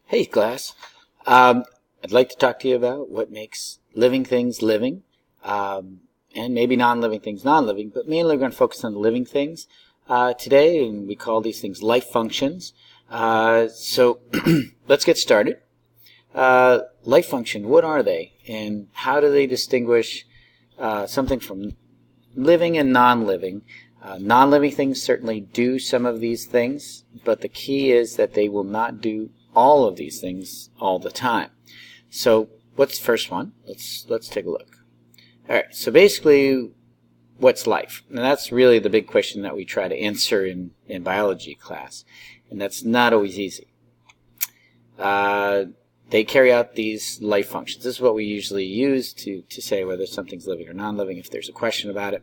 Hey class, I'd like to talk to you about what makes living things living, and maybe non-living things non-living, but mainly we're going to focus on living things today, and we call these things life functions. So let's get started. Life function, what are they, and how do they distinguish something from living and non-living? Non-living things certainly do some of these things, but the key is that they will not do all of these things all the time. So what's the first one? Let's take a look. All right, so basically, what's life? And that's really the big question that we try to answer in biology class, and that's not always easy. They carry out these life functions. This is what we usually use to say whether something's living or non-living if there's a question about it.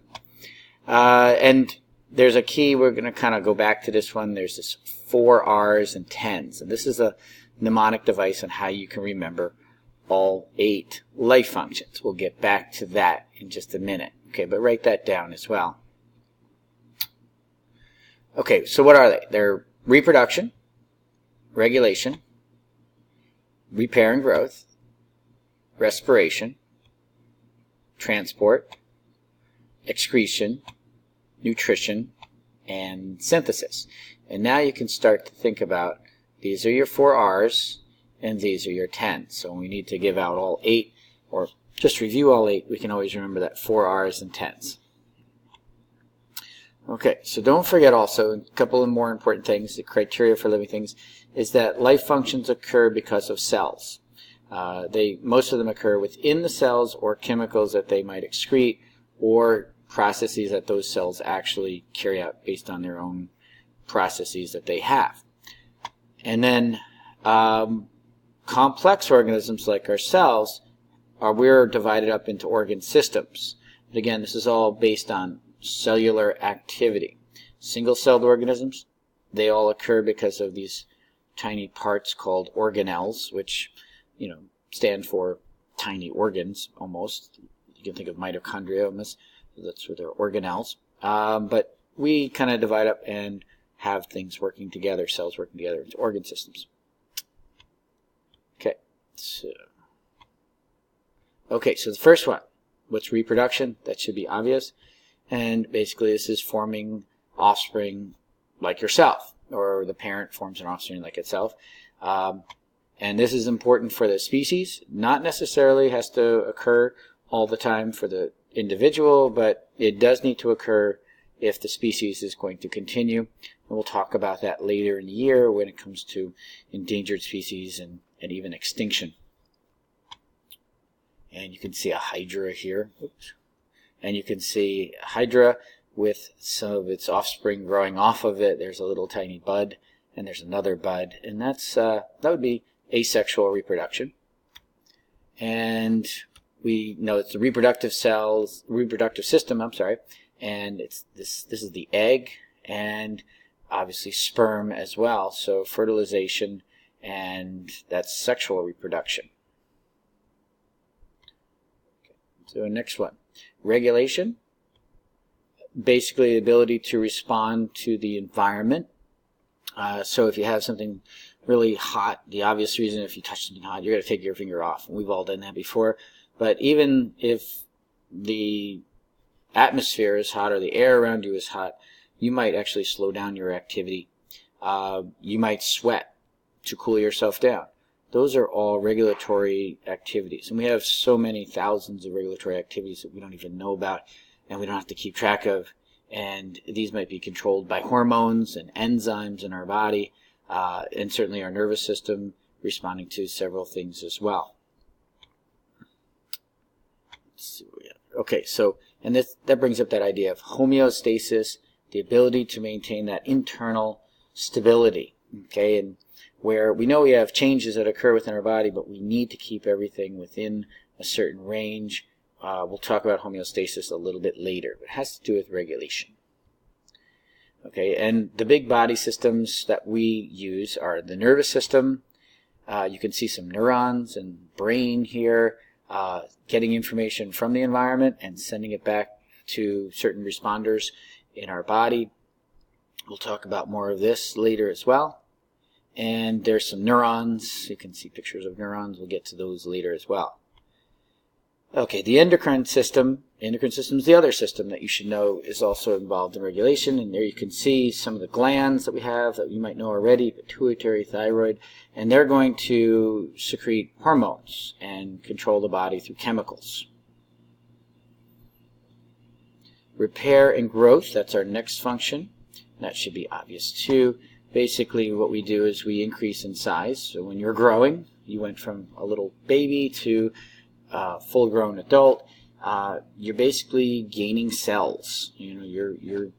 And there's a key. We're going to kind of go back to this one. There's this 4 R's and 10s. And this is a mnemonic device on how you can remember all 8 life functions. We'll get back to that in just a minute. Okay, but write that down as well. Okay, so what are they? They're reproduction, regulation, repair and growth, respiration, transport, excretion, nutrition, and synthesis. And now you can start to think about these are your 4 R's and these are your 10s. So when we need to give out all 8 or just review all 8, we can always remember that 4 R's and 10s. Okay, so don't forget also a couple of more important things. The criteria for living things is that life functions occur because of cells. Most of them occur within the cells or chemicals that they might excrete or processes that those cells actually carry out based on their own processes that they have. And then complex organisms like ourselves, we're divided up into organ systems. But again, this is all based on cellular activity. Single-celled organisms, they all occur because of these tiny parts called organelles, which stand for tiny organs almost. You can think of mitochondria almost. That's what they're organelles. But we kind of divide up and have things working together, cells working together into organ systems. Okay, so the first one, what's reproduction? That should be obvious. And basically this is forming offspring like yourself, or the parent forms an offspring like itself. And this is important for the species. Not necessarily has to occur all the time for the individual, but it does need to occur if the species is going to continue. And we'll talk about that later in the year when it comes to endangered species and even extinction. And you can see a hydra here. Oops. And you can see a hydra with some of its offspring growing off of it. There's a little tiny bud, and there's another bud, and that would be asexual reproduction. And we know it's the reproductive system, and this is the egg, and obviously sperm as well. So fertilization, and that's sexual reproduction. Okay. So next one, regulation. Basically the ability to respond to the environment. So if you have something really hot, the obvious reason if you touch something hot, you're going to take your finger off. And we've all done that before. But even if the atmosphere is hot or the air around you is hot, you might actually slow down your activity. You might sweat to cool yourself down. Those are all regulatory activities. And we have so many thousands of regulatory activities that we don't even know about and we don't have to keep track of. And these might be controlled by hormones and enzymes in our body, and certainly our nervous system responding to several things as well. Okay, so that brings up that idea of homeostasis, the ability to maintain that internal stability. Okay, and where we know we have changes that occur within our body, but we need to keep everything within a certain range. We'll talk about homeostasis a little bit later, but it has to do with regulation. Okay, and the big body systems that we use are the nervous system. You can see some neurons and brain here. Getting information from the environment and sending it back to certain responders in our body. We'll talk about more of this later as well. And there's some neurons. You can see pictures of neurons. We'll get to those later as well. Okay, the endocrine system. The endocrine system is the other system that you should know is also involved in regulation. And there you can see some of the glands that we have that you might know already, pituitary, thyroid. And they're going to secrete hormones and control the body through chemicals. Repair and growth, that's our next function. That should be obvious too. Basically what we do is we increase in size. So when you're growing, you went from a little baby to full-grown adult, you're basically gaining cells. You know,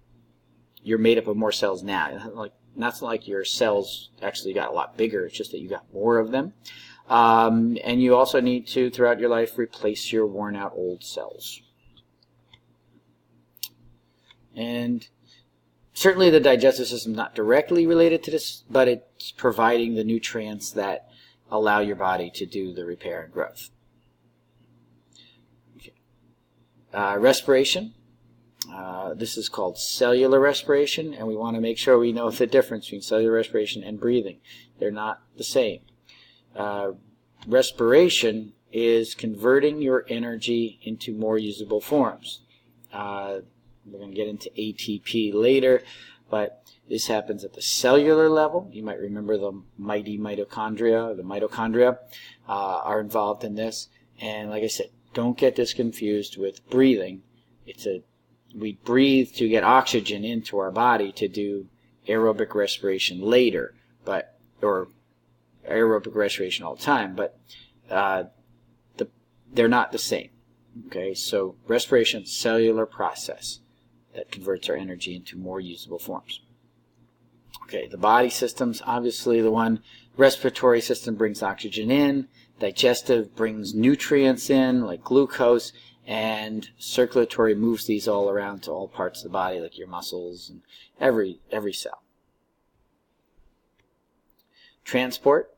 you're made up of more cells now. Not like your cells actually got a lot bigger. It's just that you got more of them. And you also need to, throughout your life, replace your worn-out old cells. And certainly the digestive system is not directly related to this, but it's providing the nutrients that allow your body to do the repair and growth. Respiration. This is called cellular respiration, and we want to make sure we know the difference between cellular respiration and breathing. They're not the same. Respiration is converting your energy into more usable forms. We're going to get into ATP later, but this happens at the cellular level. You might remember the mighty mitochondria. The mitochondria are involved in this. And like I said, don't get this confused with breathing. We breathe to get oxygen into our body to do aerobic respiration later, or aerobic respiration all the time, but they're not the same. Okay, so respiration, cellular process that converts our energy into more usable forms. Okay, the body systems, obviously the one. Respiratory system brings oxygen in, digestive brings nutrients in like glucose, and circulatory moves these all around to all parts of the body like your muscles and every cell. Transport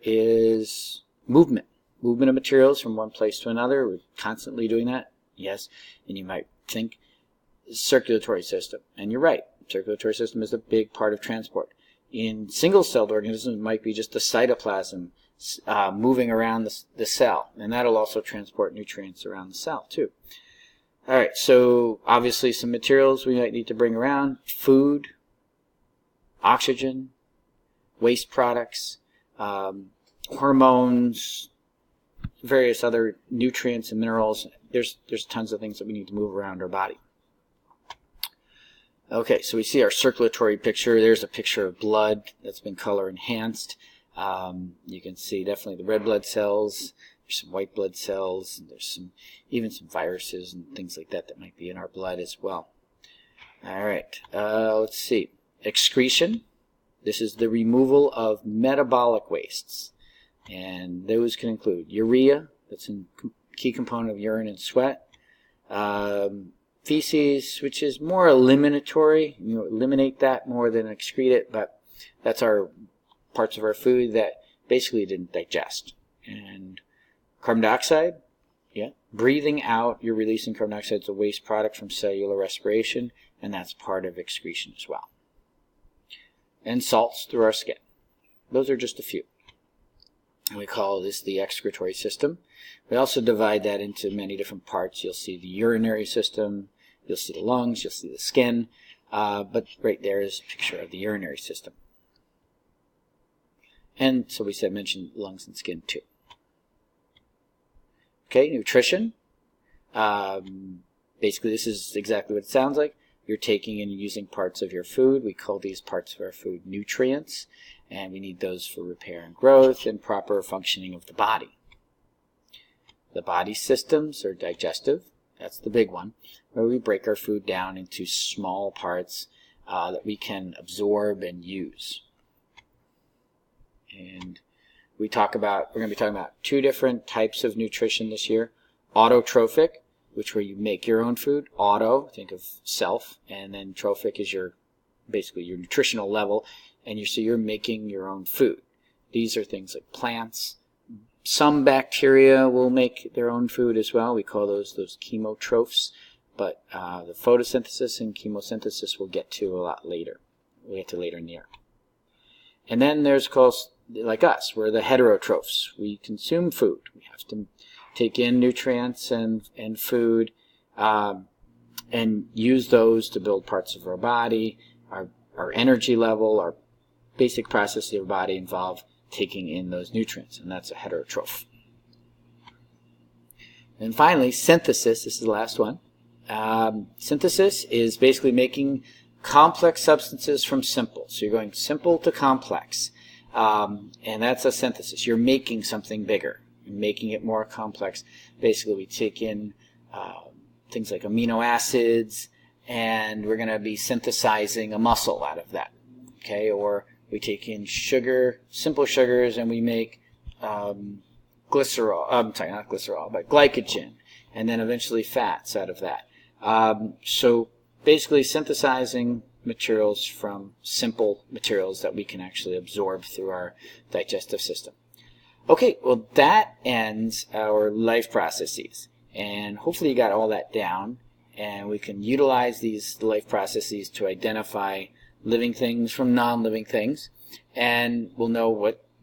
is movement of materials from one place to another. We're constantly doing that, yes. And you might think circulatory system, and you're right. Circulatory system is a big part of transport. In single-celled organisms, it might be just the cytoplasm moving around the cell, and that'll also transport nutrients around the cell too. All right, so obviously some materials we might need to bring around: food, oxygen, waste products, hormones, various other nutrients and minerals. There's tons of things that we need to move around our body. Okay, so we see our circulatory picture. There's a picture of blood that's been color enhanced. You can see definitely the red blood cells. There's some white blood cells. And there's even some viruses and things like that might be in our blood as well. All right, let's see. Excretion. This is the removal of metabolic wastes, and those can include urea. That's a key component of urine and sweat. Feces, which is more eliminatory. You eliminate that more than excrete it, but that's our parts of our food that basically didn't digest. And carbon dioxide, yeah, breathing out, you're releasing carbon dioxide as a waste product from cellular respiration, and that's part of excretion as well. And salts through our skin. Those are just a few. And we call this the excretory system. We also divide that into many different parts. You'll see the urinary system, you'll see the lungs, you'll see the skin, but right there is a picture of the urinary system. And so we mentioned lungs and skin too. Okay, nutrition. Basically this is exactly what it sounds like. You're taking and using parts of your food. We call these parts of our food nutrients, and we need those for repair and growth and proper functioning of the body. The body systems are digestive. That's the big one, where we break our food down into small parts that we can absorb and use. And we're going to be talking about two different types of nutrition this year. Autotrophic, which where you make your own food. Auto, think of self, and then trophic is basically your nutritional level, and you're making your own food. These are things like plants. Some bacteria will make their own food as well. We call those chemotrophs, but the photosynthesis and chemosynthesis we'll get to a lot later. We'll get to later in the year. And then there's, of course, like us, we're the heterotrophs. We consume food. We have to take in nutrients and food and use those to build parts of our body. Our energy level, our basic processes of our body involve taking in those nutrients, and that's a heterotroph. And finally, synthesis. This is the last one. Synthesis is basically making complex substances from simple. So you're going simple to complex. And that's a synthesis. You're making something bigger. You're making it more complex. Basically, we take in things like amino acids, and we're going to be synthesizing a muscle out of that. Okay? Or we take in sugar, simple sugars, and we make glycerol. I'm sorry, not glycerol, but glycogen, and then eventually fats out of that. So basically synthesizing materials from simple materials that we can actually absorb through our digestive system. Okay, well that ends our life processes, and hopefully you got all that down, and we can utilize these life processes to identify living things from non-living things, and we'll know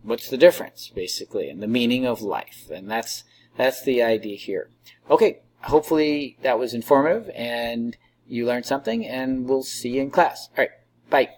what's the difference basically and the meaning of life, and that's the idea here. Okay, hopefully that was informative and you learned something, and we'll see you in class. All right, bye.